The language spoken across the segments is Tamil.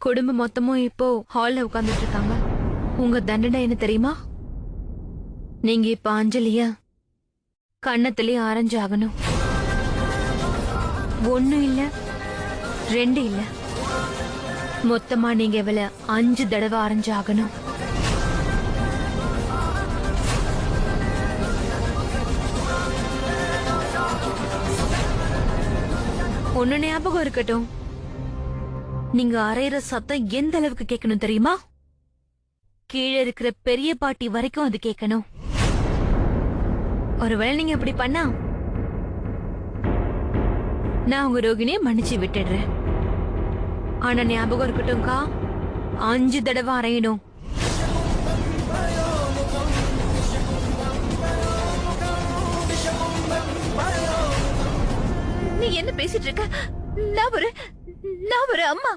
குடும்பம் மொத்தமும் இப்போ ஹால்ல உட்கார்ந்துட்டு இருக்காங்க. உங்க தண்டனை என்ன தெரியுமா? நீங்க இப்ப அஞ்சலிய கண்ணத்திலேயே ஆரஞ்சாகணும். ஒண்ணு இல்ல, ரெண்டு இல்ல, மொத்தமா நீங்க இவள 5 தடவை ஆரஞ்சாகணும். ஒண்ணு ஞாபகம் இருக்கட்டும், நீங்க அரையிற சத்தம் எந்த அளவுக்கு கேட்கணும் தெரியுமா? கீழே இருக்கிற பெரிய பாட்டி வரைக்கும் அது கேட்கணும். ஒருவேளை நீங்க இப்படி பண்ணா நான் உங்க ரோகிணியை மன்னிச்சு விட்டுடுறேன். ஆனா ஞாபகம் இருக்கட்டும்க்கா, 5 தடவை அரையணும். நீ என்ன பேசிட்டு இருக்க? நான் ஒரு அம்மா.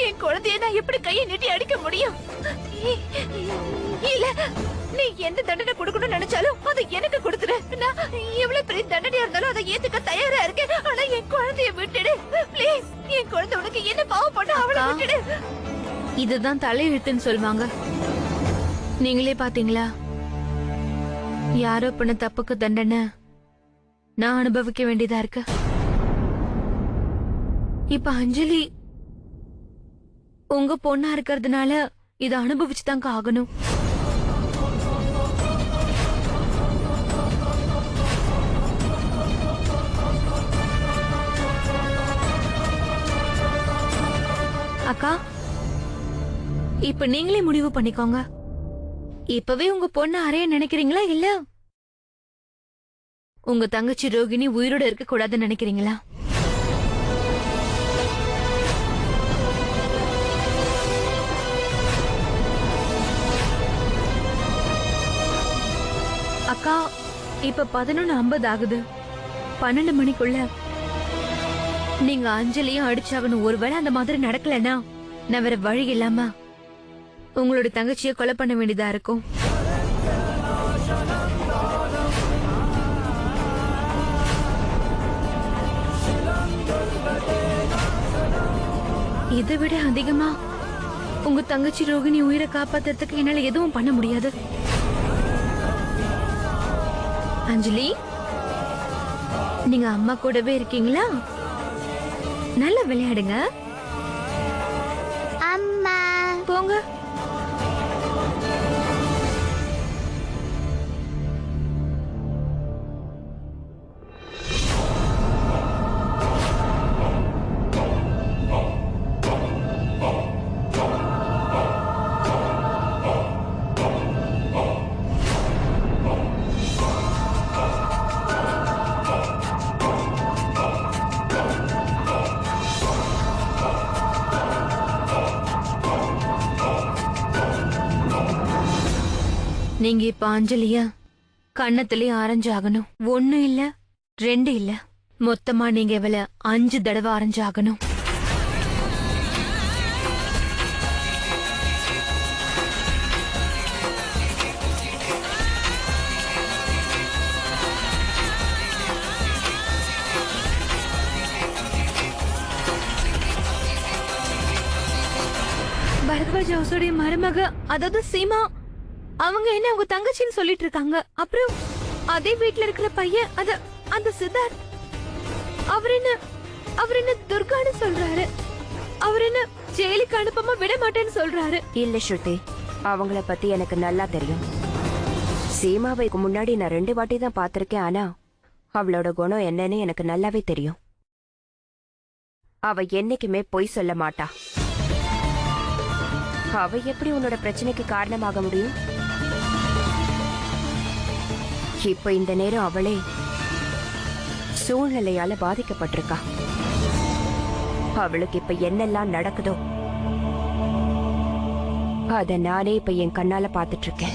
என் குழந்தைய நான் எப்படி கையை நீட்டி அடிக்க முடியும்? இல்ல, நீ எந்த தண்டனை கொடுக்கணும்னு நினைச்சாலும் அதை எனக்கு கொடுத்துரு. நான் எவ்வளவு பெரிய தண்டனையா இருந்தாலும் அதை ஏத்துக்க தயாரா இருக்கேன். ஆனா என் குழந்தைய விட்டுடு பிளீஸ். என் குழந்தை உனக்கு என்ன பாவம் பண்ண அவளை விட்டுடு. இதுதான் தலையெழுத்துன்னு சொல்லுவாங்க. நீங்களே பாத்தீங்களா, யாரோ பண்ண தப்புக்கு தண்டனை நான் அனுபவிக்க வேண்டியதா இருக்கு. இப்ப அஞ்சலி உங்க பொண்ணா இருக்கிறதுனால இதை அனுபவிச்சுதாங்க ஆகணும். அக்கா, இப்ப நீங்களே முடிவு பண்ணிக்கோங்க. இப்பவே உங்க பொண்ணு அறைய நினைக்கிறீங்களா, இல்ல உங்க தங்கச்சி ரோகிணி உயிரோட இருக்க கூடாதுன்னு நினைக்கிறீங்களா? அக்கா, இப்ப 11:50 ஆகுது. 12 மணிக்குள்ள நீங்க அஞ்சலியும் அடிச்சாகணும். ஒருவேளை அந்த மாதிரி நடக்கலன்னா நான் வேற வழி இல்லாம உங்களோட தங்கச்சிய கொலை பண்ண வேண்டியதா இருக்கும். இதை விட அதிகமா உங்க தங்கச்சி ரோகிணி உயிரை காப்பாத்துறதுக்கு என்னால எதுவும் பண்ண முடியாது. அஞ்சலி, நீங்க அம்மா கூடவே இருக்கீங்களா? நல்லா விளையாடுங்க. அம்மா போங்க. நீங்க இப்ப அஞ்சலிய கண்ணத்திலேயே ஆரஞ்சாகணும். ஒண்ணு இல்ல, ரெண்டு இல்ல, மொத்தமா நீங்க இவள 5 தடவை ஆரஞ்சாகணும். பரத்வாஜ் ஹவுஸோடைய மருமக, அதாவது சீமா, அவங்க என்ன உங்க தங்கச்சின்னு சொல்லிட்டு இருக்காங்க. அப்புறம் அதே வீட்ல இருக்கிற பையன், அந்த சித்தார்த், அவர் என்ன துர்கான்னு சொல்றாரு. அவர் என்ன ஜெயிலுக்கு அனுப்பாம விட மாட்டேன்னு சொல்றாரு. இல்ல ஸ்ருதி, அவங்கள பத்தி எனக்கு நல்லா தெரியும். சீமாவை முன்னாடி நான் 2 வாட்டி தான் பாத்திருக்கேன். ஆனா அவளோட குணம் என்னன்னு எனக்கு நல்லாவே தெரியும். அவ என்னைக்குமே பொய் சொல்ல மாட்டா. அவ எப்படி உன்னோட பிரச்சனைக்கு காரணமாக முடியும்? இப்ப இந்த நேரம் அவளே சூழ்நிலையால பாதிக்கப்பட்டிருக்கா. அவளுக்கு இப்ப என்னெல்லாம் நடக்குதோ அத நானே இப்ப என் கண்ணால பாத்துட்டு இருக்கேன்.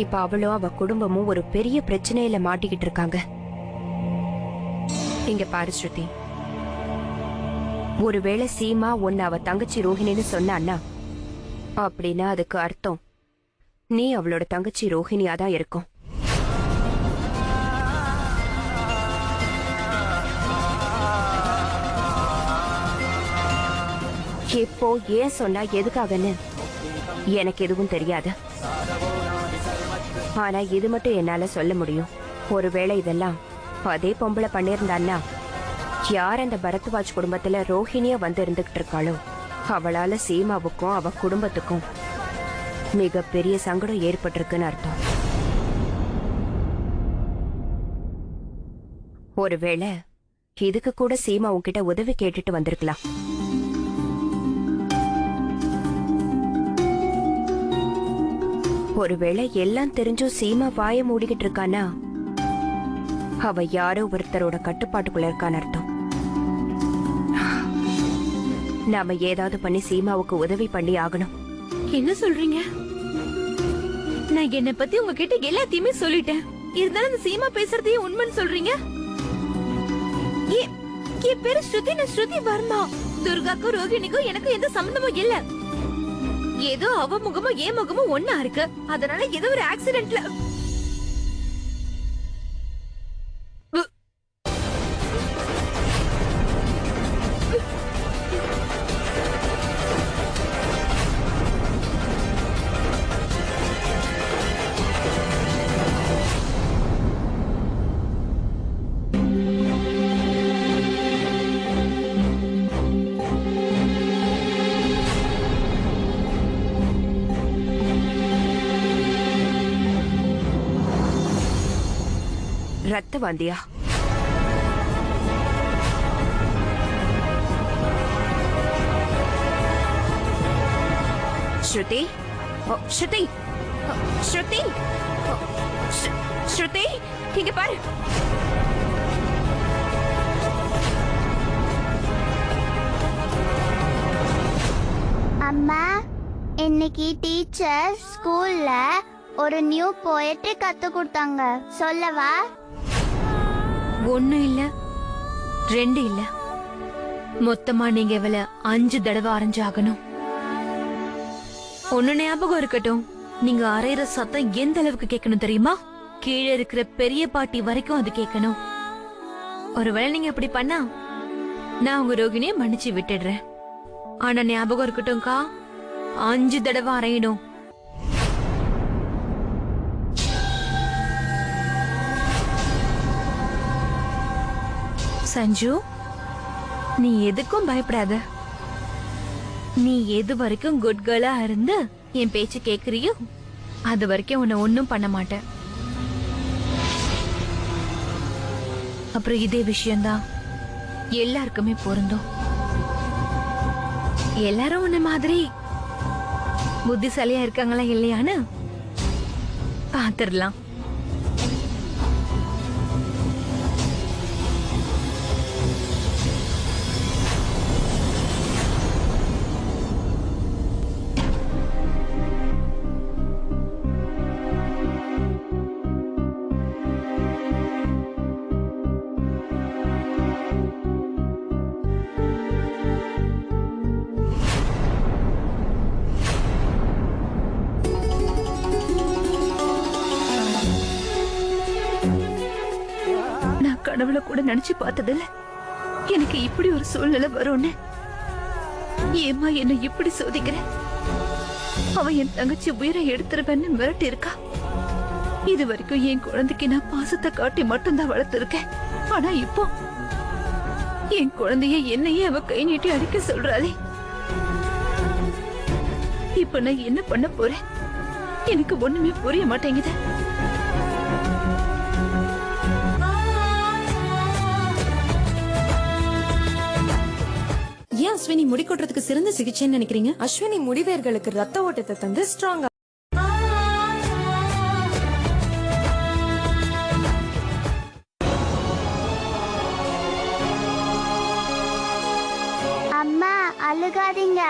இப்ப அவளும் அவ குடும்பமும் ஒரு பெரிய பிரச்சனையில மாட்டிக்கிட்டு இருக்காங்க. இங்க பாரு ஸ்ருதி, ஒருவேளை சீமா உன்னை அவ தங்கச்சி ரோஹிணின்னு சொன்னான்னா அப்படின்னா அதுக்கு அர்த்தம் நீ அவளோட தங்கச்சி ரோஹிணியா தான் இருக்கும். எப்போ ஏன் சொன்னா எதுக்காகன்னு எனக்கு எதுவும் தெரியாது. ஆனா இது மட்டும் என்னால சொல்ல முடியும். ஒருவேளை இதெல்லாம் அதே பொம்பளை பண்ணிருந்தான்னா யார் அந்த பரத்வாஜ் குடும்பத்துல ரோஹிணியா வந்து இருந்துகிட்டு இருக்காளோ அவளால சீமாவுக்கும் அவ குடும்பத்துக்கும் மிகப்பெரிய சங்கடம் ஏற்பட்டிருக்குன்னு அர்த்தம். ஒருவேளை இதுக்கு கூட சீமா உன்கிட்ட உதவி கேட்டுட்டு வந்திருக்கலாம். ஒருவேளை எல்லாம் தெரிஞ்சும் சீமா வாய மூடிக்கிட்டு இருக்கானா அவ யாரோ ஒருத்தரோட கட்டுப்பாட்டுக்குள்ள இருக்கான்னு அர்த்தம். நாம ஏதாவது பண்ணி சீமாவுக்கு உதவி பண்ணி ஆகணும். என்ன சொல்றீங்க? நான் என்ன பத்தி உங்ககிட்ட எல்லாத்தையுமே சொல்லிட்டேன். இருந்தாலும் அந்த சீமா பேசுறதையும் உண்மைன்னு சொல்றீங்க? என் பேரு ஸ்ருதி, நான் ஸ்ருதி வர்மா. துர்காக்கும் ரோகிணிக்கும் எனக்கு எந்த சம்பந்தமும் இல்ல. ஏதோ அவ முகமும் என் முகமும் ஒன்னா இருக்கு. அதனால ஏதோ ஒரு ஆக்சிடென்ட்ல ரத்த வாந்தியா? ஸ்ருதி, ஸ்ருதி, ஸ்ருதி, ஸ்ருதி, இங்க பாரு. அம்மா, இன்னைக்கு டீச்சர் ஸ்கூல்ல ஒரு நியூ போயட்ரி கத்து கொடுத்தாங்க. சொல்லவா? ஒண்ணு இல்ல, ரெண்டு இல்ல, மொத்தமா நீங்க இவள 5 தடவை அரைஞ்சாகணும். ஒண்ணு ஞாபகம் இருக்கட்டும், நீங்க அரைகிற சத்தம் எந்த அளவுக்கு கேட்கணும் தெரியுமா? கீழே இருக்கிற பெரிய பாட்டி வரைக்கும் அது கேட்கணும். ஒருவேளை நீங்க அப்படி பண்ணா நான் உங்க ரோகிணியை மன்னிச்சு விட்டுடுறேன். ஆனா ஞாபகம் இருக்கட்டும்க்கா, 5 தடவை அரையணும். சஞ்சு, நீ எதுக்கும் பயப்படாத. நீ எது வரைக்கும் குட் கேர்ளா இருந்து என் பேச்சு கேக்குறியோ அது வரைக்கும் உன்னை ஒன்னும் பண்ண மாட்டேன். அப்புறம் இதே விஷயம்தான் எல்லாருக்குமே பொருந்தும். எல்லாரும் உன்ன மாதிரி புத்திசாலியா இருக்காங்களா இல்லையான்னு பாத்துடலாம். கனவுல கூட நினைச்சு பார்த்ததில்ல எனக்கு இப்படி ஒரு சூழ்நிலை வரும்னு. ஏமா என்ன இப்படி சோதிக்கிற? அவ என் தங்கச்சி உயிரை எடுத்துருவேன்னு மிரட்டி இருக்கா. இது வரைக்கும் என் குழந்தைக்கு நான் பாசத்தை காட்டி மட்டும்தான் வளர்த்திருக்கேன். ஆனா இப்போ என் குழந்தைய என்னையே அவ கை நீட்டி அடிக்க சொல்றாளே. இப்ப நான் என்ன பண்ண போறேன்? எனக்கு ஒண்ணுமே புரிய மாட்டேங்குது. ஏன் அஸ்வினி முடி கொட்டுறதுக்கு சிறந்த சிகிச்சைன்னு நினைக்கிறீங்க? அஸ்வினி முடிவேர்களுக்கு ரத்த ஓட்டத்தை தந்து ஸ்ட்ராங்கா. அம்மா, அழுகாதீங்க.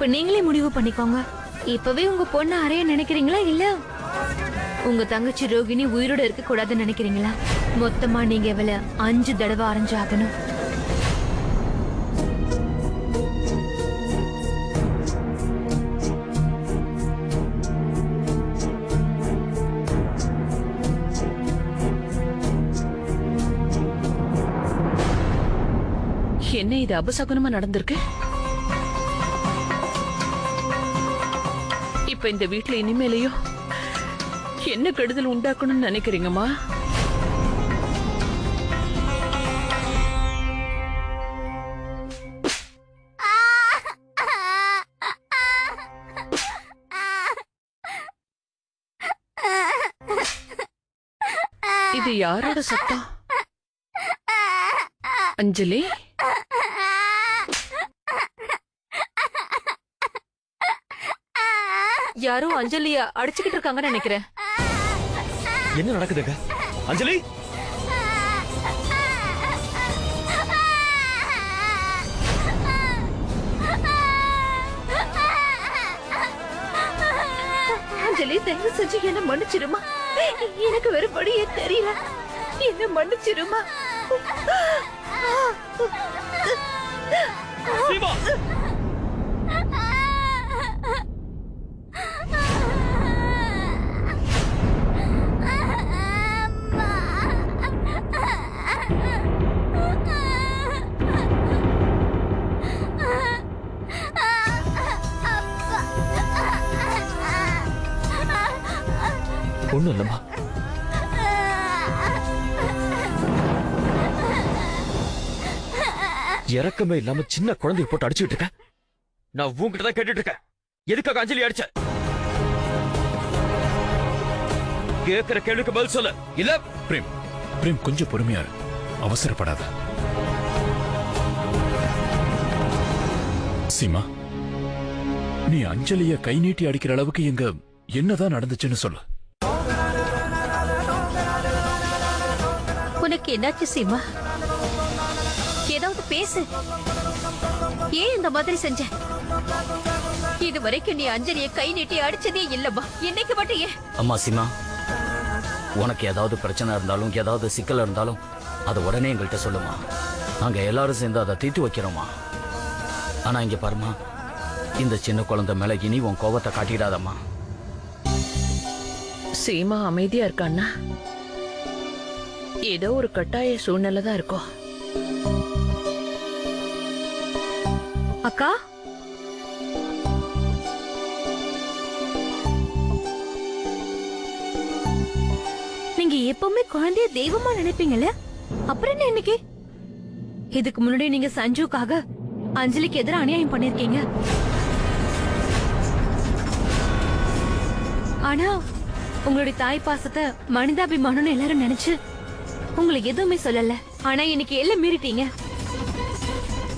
இப்ப நீங்களே முடிவு பண்ணிக்கோங்க. இப்பவே உங்க பொண்ணு அறைய நினைக்கிறீங்களா இல்ல உங்க தங்கச்சி ரோகிணி உயிரோட இருக்க கூடாதுன்னு நினைக்கிறீங்களா? மொத்தமா நீங்க இவள 5 தடவை அரைஞ்சாகணும். என்ன இது அபசகுனமா நடந்திருக்கு? இப்ப இந்த வீட்டுல இனிமேலையும் என்ன கெடுதல் உண்டாக்கணும்னு நினைக்கிறீங்கம்மா? இது யாரோட சத்தம்? அஞ்சலி, யாரோ அஞ்சலிய அடிச்சுக்கிட்டு இருக்காங்கன்னு நினைக்கிறேன். என்ன நடக்குதுங்க? அஞ்சலி, அஞ்சலி தயவு செஞ்சு என்ன மன்னிச்சிருமா. எனக்கு வேற வழியே தெரியல. என்ன மன்னிச்சிருமா. சீமா, ஒண்ணும் இல்லம்மா. இறக்கமே இல்லாம சின்ன குழந்தைய போட்டு அடிச்சுட்டு இருக்க. நான் உங்ககிட்ட தான் கேட்டுட்டு இருக்கேன், எதுக்காக அஞ்சலி அடிச்ச? கேக்குற கேள்விக்கு பதில் சொல்லு. இல்ல பிரேம், பிரேம் கொஞ்சம் பொறுமையா இரு, அவசரப்படாத. சீமா, நீ அஞ்சலிய கை நீட்டி அடிக்கிற அளவுக்கு எங்க என்னதான் நடந்துச்சுன்னு சொல்லு. உனக்கு என்னாச்சு சீமா? ஏதாவது பேசு. ஏன் இந்த மாதிரி செஞ்ச? இது வரைக்கும் நீ அஞ்சலியை கை நீட்டி அடிச்சதே இல்லம்மா. என்னைக்கு மட்டும் ஏன்? அம்மா சீமா, உனக்கு ஏதாவது பிரச்சனை இருந்தாலும் ஏதாவது சிக்கல் இருந்தாலும் அதை உடனே எங்கள்கிட்ட சொல்லுமா. நாங்க எல்லாரும் சேர்ந்து அதை தீர்த்து வைக்கிறோமா. ஆனா இங்க பாருமா, இந்த சின்ன குழந்தை மேல இனி உன் கோபத்தை காட்டிடாதம்மா. சீமா அமைதியா இருக்கான்னா ஏதோ ஒரு கட்டாய சூழ்நிலை தான் இருக்கும். அக்கா, நீங்க எப்பவுமே குழந்தைய தெய்வமா நினைப்பீங்கல்ல, அப்புறம் என்ன இன்னைக்கு? இதுக்கு முன்னாடி நீங்க சஞ்சுக்காக அஞ்சலிக்கு எதிராக அநியாயம் பண்ணிருக்கீங்க. ஆனா உங்களுடைய தாய் பாசத்தை மனிதாபிமானம்னு எல்லாரும் நினைச்சு உங்களை எதுவுமே சொல்லல. ஆனா இன்னைக்கு எல்லாம் மீறிட்டீங்க.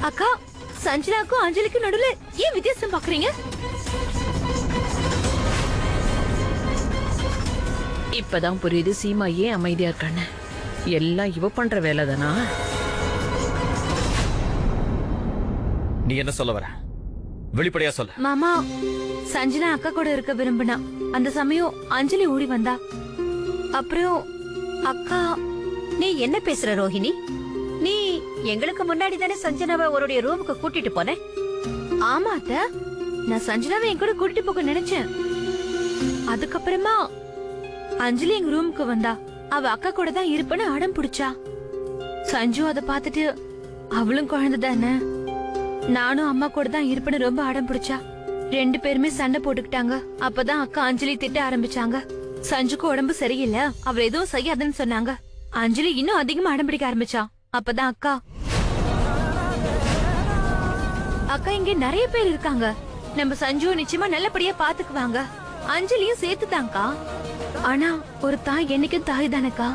அக்கா, சஞ்சனாக்கும் அஞ்சலிக்கும் நடுவுல ஏன் வித்தியாசம் பாக்குறீங்க? இப்பதான் புரியுது சீமா ஏன் அமைதியா இருக்கான்னு. எல்லாம் இவ பண்ற வேலை தானா? நீ என்ன சொல்ல வர? வெளிப்படையா சொல்ல. மாமா, சஞ்சனா அக்கா கூட இருக்க விரும்பினா. அந்த சமயம் அஞ்சலி ஓடி வந்தா. அப்புறம் அக்கா. நீ என்ன பேசுற ரோஹிணி? நீ எங்களுக்கு முன்னாடி தானே சஞ்சனாவை அவருடைய ரூமுக்கு கூட்டிட்டு போன. ஆமா அத்த, நான் சஞ்சனாவை என் கூட கூட்டிட்டு போக நினைச்சேன். அதுக்கப்புறமா அஞ்சலி எங்க ரூமுக்கு வந்தா. அவ அக்கா கூட தான் இருப்பேன்னு அடம் பிடிச்சா. சஞ்சு அதை பார்த்துட்டு அவளும் குழந்தை தானே, நானும் அம்மா கூட தான் இருப்பேன்னு ரொம்ப அடம் பிடிச்சா. 2 பேருமே சண்டை போட்டுக்கிட்டாங்க. அப்பதான் அக்கா அஞ்சலி திட்ட ஆரம்பிச்சாங்க. சஞ்சுக்கு உடம்பு சரியில்லை, அவ எதுவும் செய்யாதுன்னு சொன்னாங்க. அஞ்சலி இன்னும் அதிகமா அடம் பிடிக்க ஆரம்பிச்சா. அப்பதான் அக்கா இங்க நிறைய பேர் இருக்காங்க, நம்ம சஞ்சுவை நிச்சயமா நல்லபடியா பாத்துக்குவாங்க, அஞ்சலியும் சேர்த்துதாங்கா. ஆனா ஒரு தாய் என்னைக்கும் தாய் தானக்கா.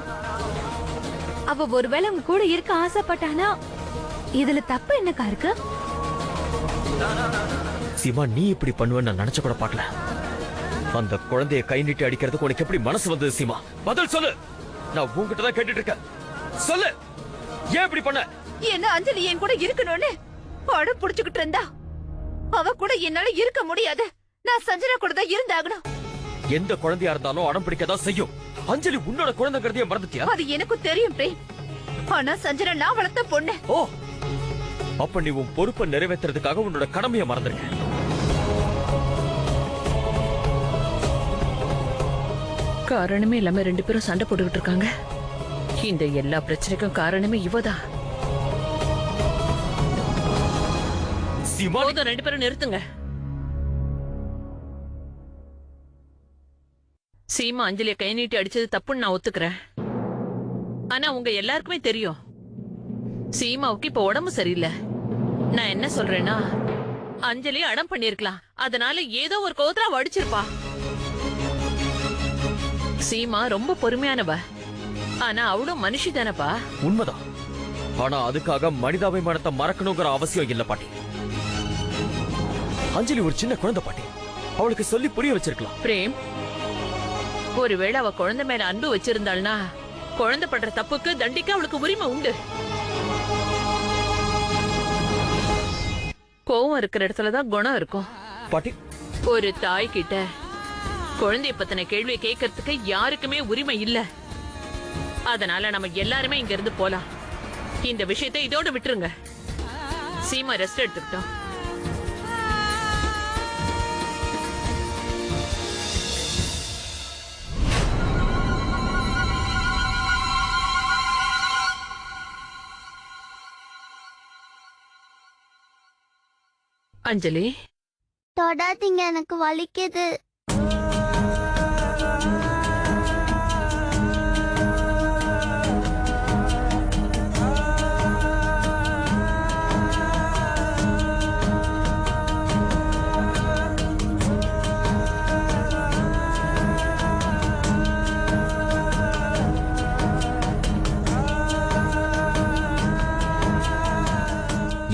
அவ ஒருவேளை உங்க கூட இருக்க ஆசைப்பட்டானா இதுல தப்பு என்னக்கா இருக்கு? சீமா, நீ இப்படி பண்ணுவேன்னு நான் நினைச்ச கூட பார்க்கல. அந்த குழந்தைய கை நீட்டி அடிக்கிறதுக்கு உனக்கு எப்படி மனசு வந்தது சீமா? பதில் சொல்லு. நான் உங்ககிட்ட தான் கேட்டுட்டு இருக்கேன், சொல்லு. ஏன் இப்படி பண்ண? என்ன அஞ்சலி என் கூட இருக்கணும்னு அடம் புடிச்சுக்கிட்டு இருந்தா. அவ கூட என்னால இருக்க முடியாது. நான் சஞ்சனா கூட தான் இருந்தாகணும். எந்த குழந்தையா இருந்தாலும் அடம் பிடிக்கதான் செய்யும். அஞ்சலி உன்னோட குழந்தைங்கிறதையே மறந்துட்டியா? அது எனக்கும் தெரியும் பிரேம். ஆனா சஞ்சனா நான் வளர்த்த பொண்ணு. ஓ, அப்ப நீ உன் பொறுப்பை நிறைவேற்றுறதுக்காக உன்னோட கடமையை மறந்துருக்க. காரணமே இல்லாம 2 பேரும் சண்டை போட்டுக்கிட்டு இருக்காங்க. இந்த எல்லா பிரச்சனைக்கும் காரணமே இவதான். சீமா, போதும், 2 பேரும் நிறுத்துங்க. சீமா அஞ்சலிய கை நீட்டி அடிச்சது தப்புன்னு நான் ஒத்துக்கிறேன். ஆனா உங்க எல்லாருக்குமே தெரியும் சீமாவுக்கு இப்ப உடம்பு சரியில்லை. நான் என்ன சொல்றேன்னா, அஞ்சலி அடம் பண்ணிருக்கலாம். அதனால ஏதோ ஒரு கோதரா அடிச்சிருப்பா. சீமா ரொம்ப பொறுமையானவ. ஆனா அவளும் மனுஷி தானப்பா. உண்மைதான். ஆனா அதுக்காக மனிதாபிமானத்தை மறக்கணுங்கிற அவசியம் இல்ல பாட்டி. அஞ்சலி ஒரு சின்ன குழந்தை பாட்டி. அவளுக்கு சொல்லி புரிய வச்சிருக்கலாம். பிரேம், ஒருவேளை அவ குழந்தை மேல அன்பு வச்சிருந்தாள்னா குழந்தை பண்ற தப்புக்கு தண்டிக்க அவளுக்கு உரிமை உண்டு. கோவம் இருக்கிற இடத்துலதான் குணம் இருக்கும். பாட்டி, ஒரு தாய் கிட்ட குழந்தைய பத்தின கேள்வியை கேட்கறதுக்கு யாருக்குமே உரிமை இல்ல. அதனால நம்ம எல்லாருமே இங்க இருந்து போலாம். இந்த விஷயத்தை இதோட விட்டுருங்க. சீமா ரெஸ்ட் எடுத்துக்கிட்டோம். அஞ்சலி, தொடாதீங்க, எனக்கு வலிக்குது.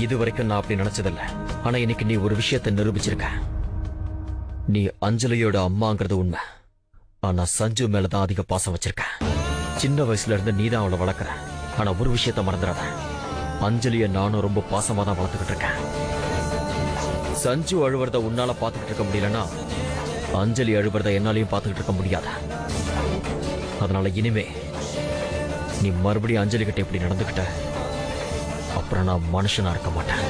இதுவரைக்கும் நான் அப்படி நினைச்சதில்ல. ஆனா இன்னைக்கு நீ ஒரு விஷயத்தை நிரூபிச்சிருக்க. நீ அஞ்சலியோட அம்மாங்கிறது உண்மை. ஆனா சஞ்சு மேலதான் அதிக பாசம் வச்சிருக்க. சின்ன வயசுல இருந்து நீதான் அவளை வளர்க்குற. ஆனா ஒரு விஷயத்த மறந்துடாத, அஞ்சலிய நானும் ரொம்ப பாசமா தான் வளர்த்துக்கிட்டு இருக்கேன். சஞ்சு அழுவுறத உன்னால பாத்துக்கிட்டு இருக்க முடியலன்னா அஞ்சலி அழுவுறத என்னாலையும் பாத்துக்கிட்டு இருக்க முடியாத. அதனால இனிமே நீ மறுபடியும் அஞ்சலி கிட்ட இப்படி நடந்துக்கிட்ட, அப்புறம் நான் மனுஷனா இருக்க மாட்டேன்.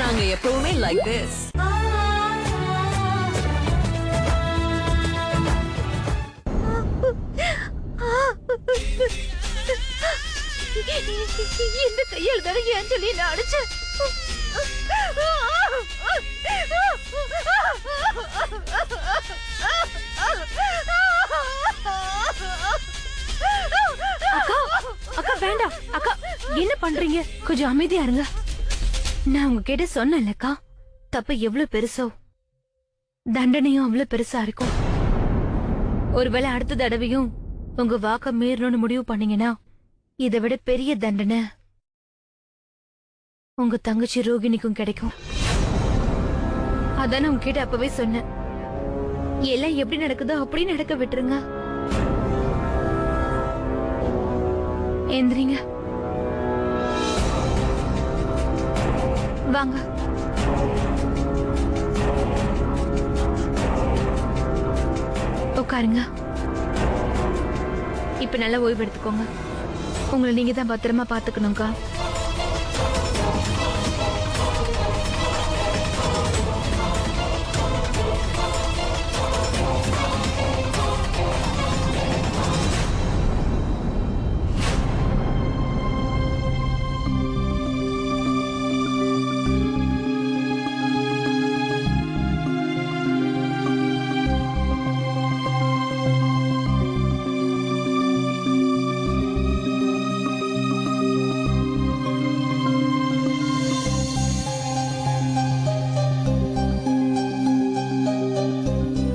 நாங்க எப்பவுமே லைக் திஸ். இந்த கையால் தானே அஞ்சலி நான் அடிச்சேன். அக்கா, அக்கா வேண்டாம். அக்கா என்ன பண்றீங்க? கொஞ்சம் அமைதியா இருங்க. நான் உங்ககிட்ட சொன்னேன்லக்கா, தப்பு எவ்வளவு பெருசோ தண்டனையும் அவ்வளவு பெருசா இருக்கும். ஒருவேளை அடுத்த தடவையும் உங்க வாக்க மீறணும்னு முடிவு பண்ணீங்கன்னா இதை விட பெரிய தண்டனை உங்க தங்கச்சி ரோகிணிக்கும் கிடைக்கும். அதான் உங்ககிட்ட அப்பவே சொன்னேன், எல்லாம் எப்படி நடக்குதோ அப்படி நடக்க விட்டுருங்க. எந்திரிங்க, வாங்க. உட்காருங்க. இப்ப நல்லா ஓய்வு எடுத்துக்கோங்க. உங்களை நீங்க தான் பத்திரமா பாத்துக்கணும்க்கா.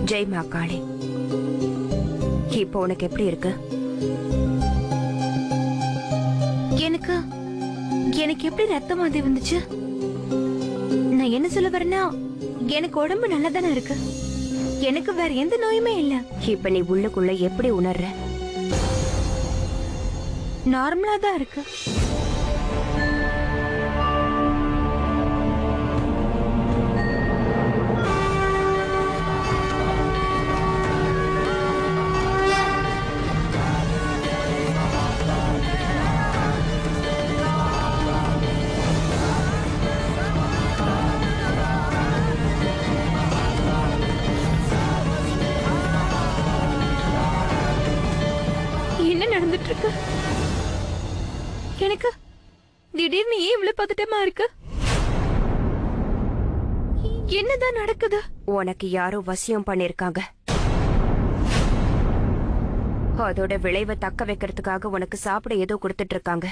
ஜெய் மா காளி. இப்போ உனக்கு எப்படி இருக்கு? எனக்கு எனக்கு எப்படி ரத்த மாதிரி வந்துச்சு? நான் என்ன சொல்ல வரேன்னா, எனக்கு உடம்பு நல்லா தானே இருக்கு. எனக்கு வேற எந்த நோயுமே இல்ல. இப்ப நீ உள்ளுக்குள்ள எப்படி உணர்ற? நார்மலா தான் இருக்கு. என்ன நடந்துட்டு இருக்கு? எனக்கு திடீர்னு ஏன் இவ்வளவு பதட்டமா இருக்கு? என்னதான் நடக்குது? உனக்கு யாரோ வசியம் பண்ணிருக்காங்க. அதோட விளைவை தக்க வைக்கிறதுக்காக உனக்கு சாப்பிட ஏதோ கொடுத்துட்டு இருக்காங்க.